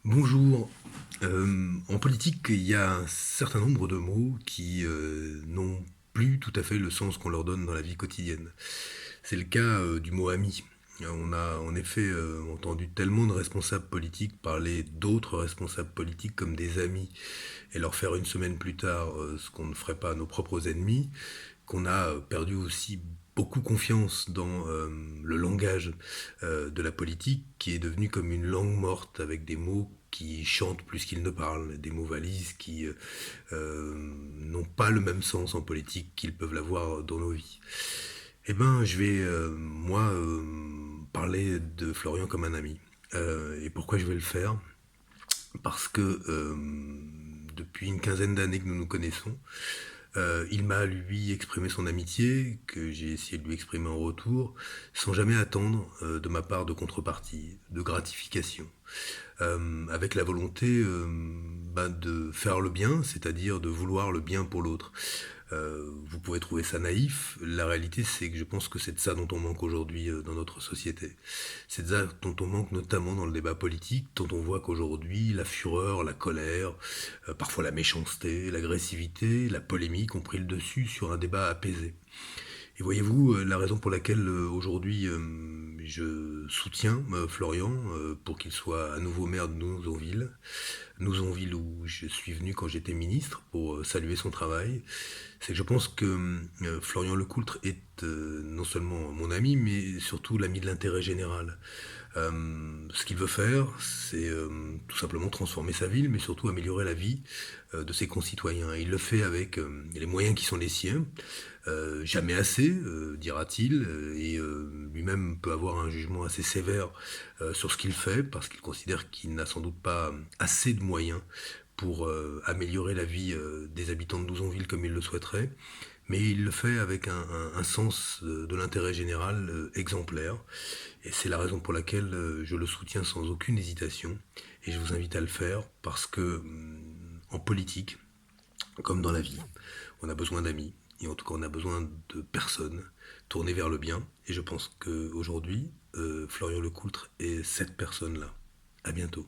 Bonjour. En politique, il y a un certain nombre de mots qui n'ont plus tout à fait le sens qu'on leur donne dans la vie quotidienne. C'est le cas du mot ami. On a en effet entendu tellement de responsables politiques parler d'autres responsables politiques comme des amis et leur faire une semaine plus tard ce qu'on ne ferait pas à nos propres ennemis, qu'on a perdu aussi beaucoup confiance dans le langage de la politique, qui est devenu comme une langue morte, avec des mots qui chantent plus qu'ils ne parlent, des mots valises qui n'ont pas le même sens en politique qu'ils peuvent l'avoir dans nos vies. Eh ben, je vais, moi, parler de Florian comme un ami. Et pourquoi je vais le faire? Parce que depuis une quinzaine d'années que nous nous connaissons, il m'a, lui, exprimé son amitié, que j'ai essayé de lui exprimer en retour, sans jamais attendre de ma part de contrepartie, de gratification. Avec la volonté de faire le bien, c'est-à-dire de vouloir le bien pour l'autre. Vous pouvez trouver ça naïf, la réalité c'est que je pense que c'est de ça dont on manque aujourd'hui dans notre société. C'est de ça dont on manque notamment dans le débat politique, dont on voit qu'aujourd'hui la fureur, la colère, parfois la méchanceté, l'agressivité, la polémique ont pris le dessus sur un débat apaisé. Et voyez-vous, la raison pour laquelle aujourd'hui je soutiens Florian pour qu'il soit à nouveau maire de Nouzonville où je suis venu quand j'étais ministre pour saluer son travail, c'est que je pense que Florian Lecoultre est non seulement mon ami, mais surtout l'ami de l'intérêt général. Ce qu'il veut faire, c'est tout simplement transformer sa ville, mais surtout améliorer la vie de ses concitoyens. Et il le fait avec les moyens qui sont les siens, jamais assez, dira-t-il, et lui-même peut avoir un jugement assez sévère sur ce qu'il fait, parce qu'il considère qu'il n'a sans doute pas assez de moyens pour améliorer la vie des habitants de Nouzonville comme il le souhaiterait, mais il le fait avec un sens de l'intérêt général exemplaire, et c'est la raison pour laquelle je le soutiens sans aucune hésitation, et je vous invite à le faire, parce que en politique, comme dans la vie, on a besoin d'amis, et en tout cas on a besoin de personnes tournées vers le bien, et je pense qu'aujourd'hui, Florian Lecoultre est cette personne-là. À bientôt.